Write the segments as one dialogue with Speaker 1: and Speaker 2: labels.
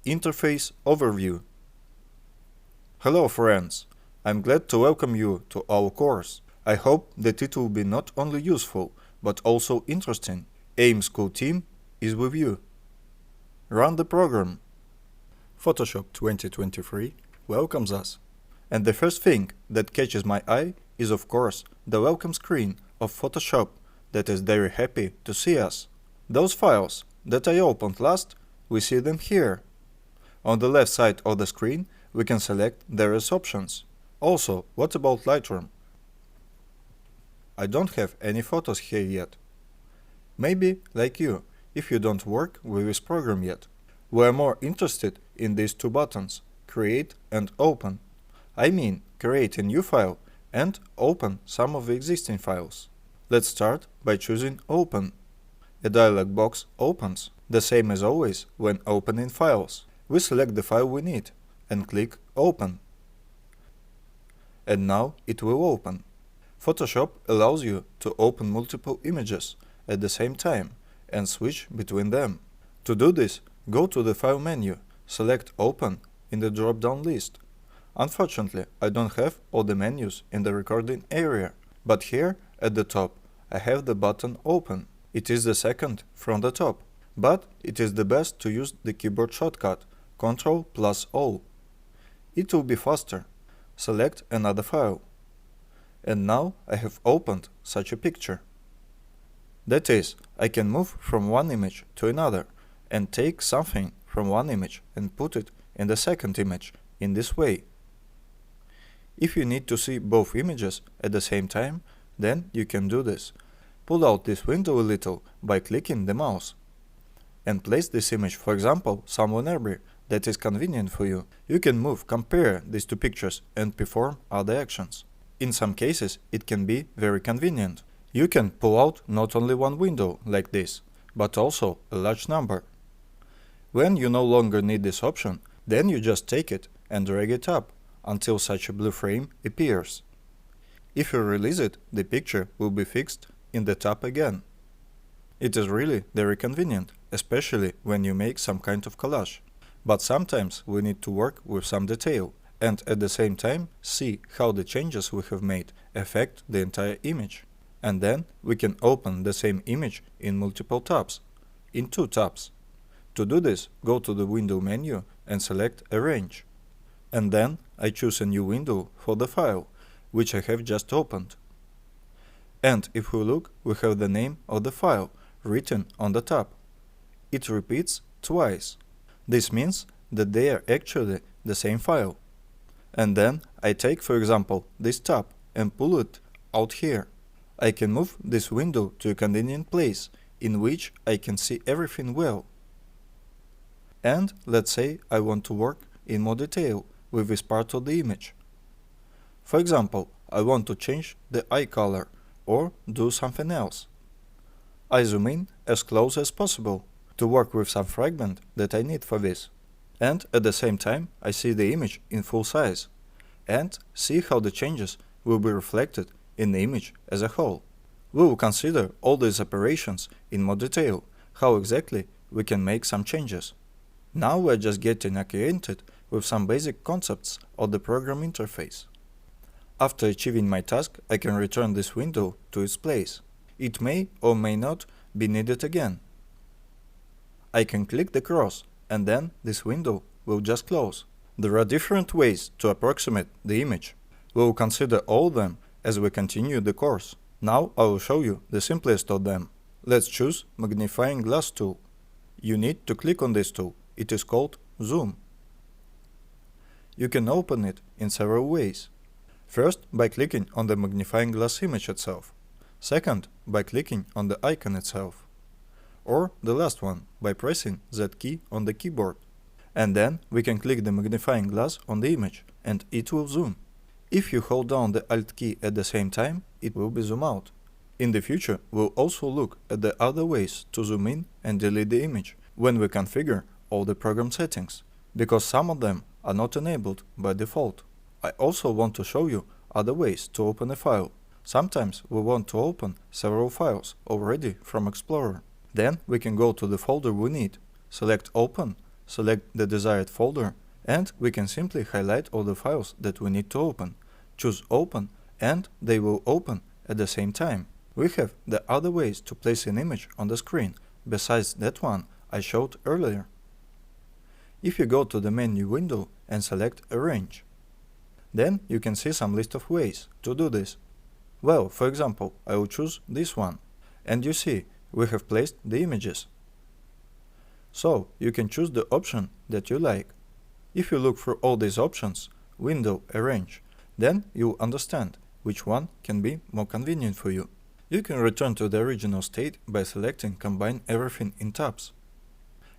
Speaker 1: Interface Overview. Hello friends, I'm glad to welcome you to our course. I hope that it will be not only useful, but also interesting. AIM School team is with you. Run the program. Photoshop 2023 welcomes us. And the first thing that catches my eye is of course the welcome screen of Photoshop that is very happy to see us. Those files that I opened last, we see them here. On the left side of the screen, we can select various options. Also, what about Lightroom? I don't have any photos here yet. Maybe, like you, if you don't work with this program yet. We are more interested in these two buttons, Create and Open. I mean, create a new file and open some of the existing files. Let's start by choosing Open. A dialog box opens, the same as always when opening files. We select the file we need and click Open. And now it will open. Photoshop allows you to open multiple images at the same time and switch between them. To do this, go to the File menu, select Open in the drop-down list. Unfortunately, I don't have all the menus in the recording area, but here at the top I have the button Open. It is the second from the top, but it is the best to use the keyboard shortcut Ctrl+O. It will be faster. Select another file. And now I have opened such a picture. That is, I can move from one image to another and take something from one image and put it in the second image in this way. If you need to see both images at the same time, then you can do this. Pull out this window a little by clicking the mouse. And place this image, for example, somewhere nearby that is convenient for you. You can compare these two pictures and perform other actions. In some cases, it can be very convenient. You can pull out not only one window like this, but also a large number. When you no longer need this option, then you just take it and drag it up until such a blue frame appears. If you release it, the picture will be fixed in the top again. It is really very convenient, especially when you make some kind of collage. But sometimes we need to work with some detail and at the same time see how the changes we have made affect the entire image. And then we can open the same image in multiple tabs, in two tabs. To do this, go to the Window menu and select Arrange. And then I choose a new window for the file, which I have just opened. And if we look, we have the name of the file written on the tab. It repeats twice. This means that they are actually the same file. And then I take, for example, this tab and pull it out here. I can move this window to a convenient place in which I can see everything well. And let's say I want to work in more detail with this part of the image. For example, I want to change the eye color or do something else. I zoom in as close as possible to work with some fragment that I need for this. And at the same time, I see the image in full size and see how the changes will be reflected in the image as a whole. We will consider all these operations in more detail, how exactly we can make some changes. Now we're just getting acquainted with some basic concepts of the program interface. After achieving my task, I can return this window to its place. It may or may not be needed again. I can click the cross and then this window will just close. There are different ways to approximate the image. We will consider all of them as we continue the course. Now I will show you the simplest of them. Let's choose Magnifying Glass tool. You need to click on this tool. It is called Zoom. You can open it in several ways. First, by clicking on the magnifying glass image itself. Second, by clicking on the icon itself. Or the last one, by pressing that key on the keyboard. And then we can click the magnifying glass on the image and it will zoom. If you hold down the Alt key at the same time, it will be zoom out. In the future, we'll also look at the other ways to zoom in and delete the image when we configure all the program settings, because some of them are not enabled by default. I also want to show you other ways to open a file. Sometimes we want to open several files already from Explorer. Then we can go to the folder we need, select Open, select the desired folder, and we can simply highlight all the files that we need to open, choose Open, and they will open at the same time. We have the other ways to place an image on the screen, besides that one I showed earlier. If you go to the menu window and select Arrange, then you can see some list of ways to do this. Well, for example, I will choose this one, and you see, we have placed the images. So, you can choose the option that you like. If you look through all these options, Window, Arrange, then you'll understand which one can be more convenient for you. You can return to the original state by selecting Combine Everything in tabs.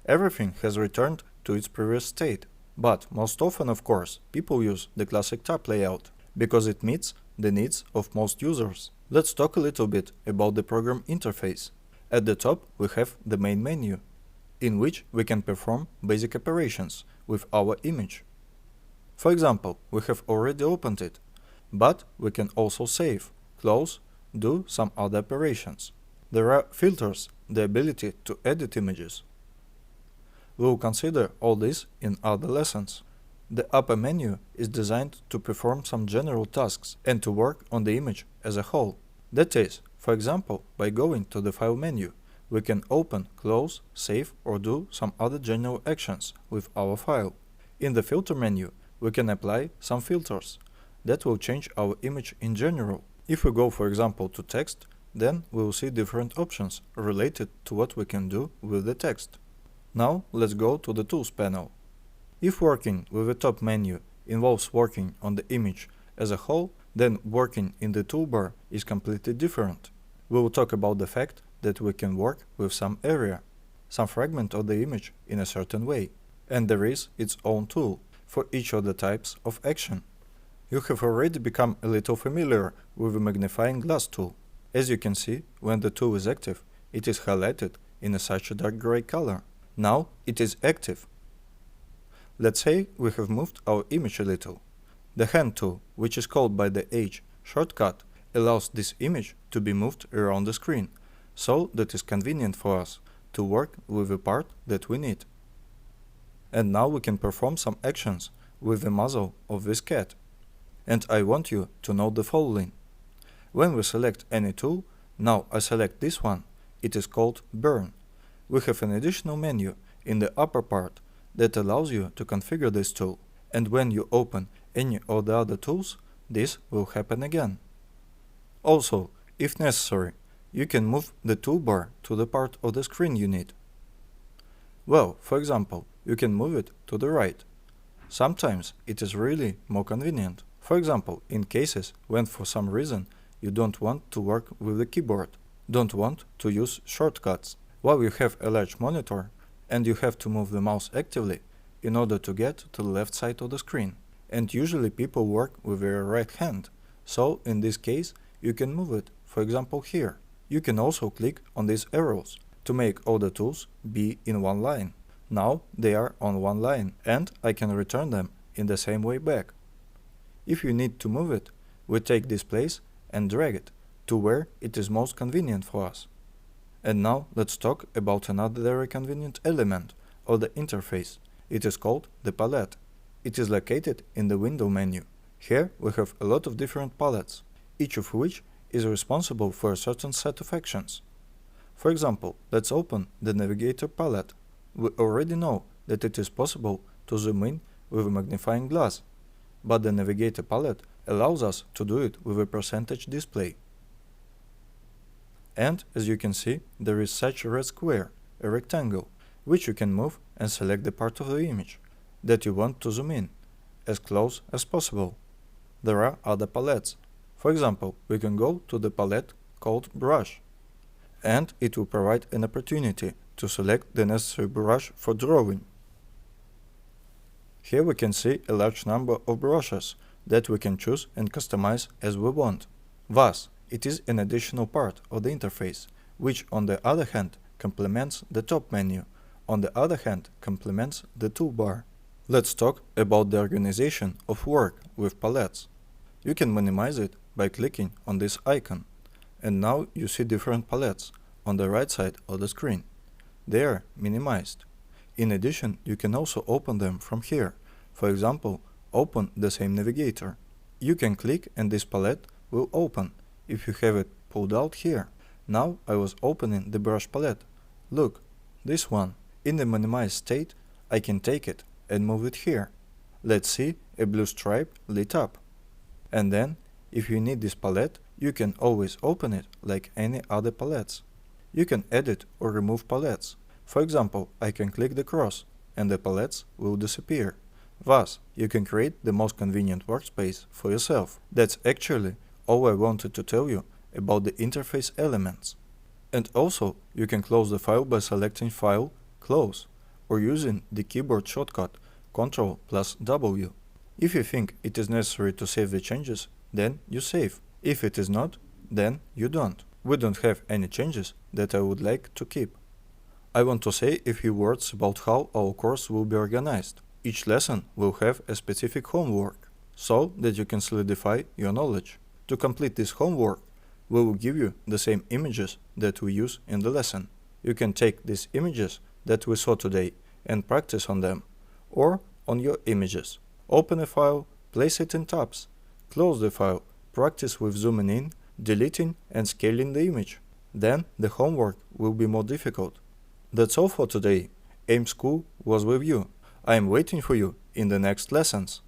Speaker 1: Everything has returned to its previous state, but most often, of course, people use the classic tab layout, because it meets the needs of most users. Let's talk a little bit about the program interface. At the top, we have the main menu, in which we can perform basic operations with our image. For example, we have already opened it, but we can also save, close, do some other operations. There are filters, the ability to edit images. We will consider all this in other lessons. The upper menu is designed to perform some general tasks and to work on the image as a whole. That is, for example, by going to the File menu, we can open, close, save, or do some other general actions with our file. In the Filter menu, we can apply some filters that will change our image in general. If we go, for example, to text, then we will see different options related to what we can do with the text. Now, let's go to the Tools panel. If working with the top menu involves working on the image as a whole, then working in the toolbar is completely different. We will talk about the fact that we can work with some area, some fragment of the image in a certain way, and there is its own tool for each of the types of action. You have already become a little familiar with the magnifying glass tool. As you can see, when the tool is active, it is highlighted in such a dark gray color. Now it is active. Let's say we have moved our image a little. The Hand tool, which is called by the H shortcut, allows this image to be moved around the screen, so that is convenient for us to work with the part that we need. And now we can perform some actions with the muzzle of this cat. And I want you to note the following. When we select any tool, now I select this one, it is called Burn. We have an additional menu in the upper part that allows you to configure this tool, and when you open any of the other tools, this will happen again. Also, if necessary, you can move the toolbar to the part of the screen you need. Well, for example, you can move it to the right. Sometimes it is really more convenient. For example, in cases when for some reason you don't want to work with the keyboard, don't want to use shortcuts, while you have a large monitor and you have to move the mouse actively in order to get to the left side of the screen. And usually people work with their right hand, so in this case you can move it, for example here. You can also click on these arrows to make all the tools be in one line. Now they are on one line and I can return them in the same way back. If you need to move it, we take this place and drag it to where it is most convenient for us. And now let's talk about another very convenient element of the interface. It is called the palette. It is located in the Window menu. Here we have a lot of different palettes, each of which is responsible for a certain set of actions. For example, let's open the Navigator palette. We already know that it is possible to zoom in with a magnifying glass, but the Navigator palette allows us to do it with a percentage display. And as you can see, there is such a red square, a rectangle, which you can move and select the part of the image that you want to zoom in, as close as possible. There are other palettes. For example, we can go to the palette called Brush, and it will provide an opportunity to select the necessary brush for drawing. Here we can see a large number of brushes that we can choose and customize as we want. Thus, it is an additional part of the interface, which on the other hand complements the top menu, on the other hand complements the toolbar. Let's talk about the organization of work with palettes. You can minimize it by clicking on this icon, and now you see different palettes on the right side of the screen. They are minimized. In addition, you can also open them from here. For example, open the same navigator. You can click and this palette will open if you have it pulled out here. Now I was opening the brush palette. Look, this one. In the minimized state, I can take it and move it here. Let's see, a blue stripe lit up. And then, if you need this palette, you can always open it like any other palettes. You can edit or remove palettes. For example, I can click the cross and the palettes will disappear. Thus, you can create the most convenient workspace for yourself. That's actually all I wanted to tell you about the interface elements. And also, you can close the file by selecting File, Close, or using the keyboard shortcut Ctrl+W. If you think it is necessary to save the changes, then you save. If it is not, then you don't. We don't have any changes that I would like to keep. I want to say a few words about how our course will be organized. Each lesson will have a specific homework, so that you can solidify your knowledge. To complete this homework, we will give you the same images that we use in the lesson. You can take these images that we saw today and practice on them, or on your images. Open a file, place it in tabs, close the file, practice with zooming in, deleting and scaling the image. Then the homework will be more difficult. That's all for today. AIM School was with you. I am waiting for you in the next lessons.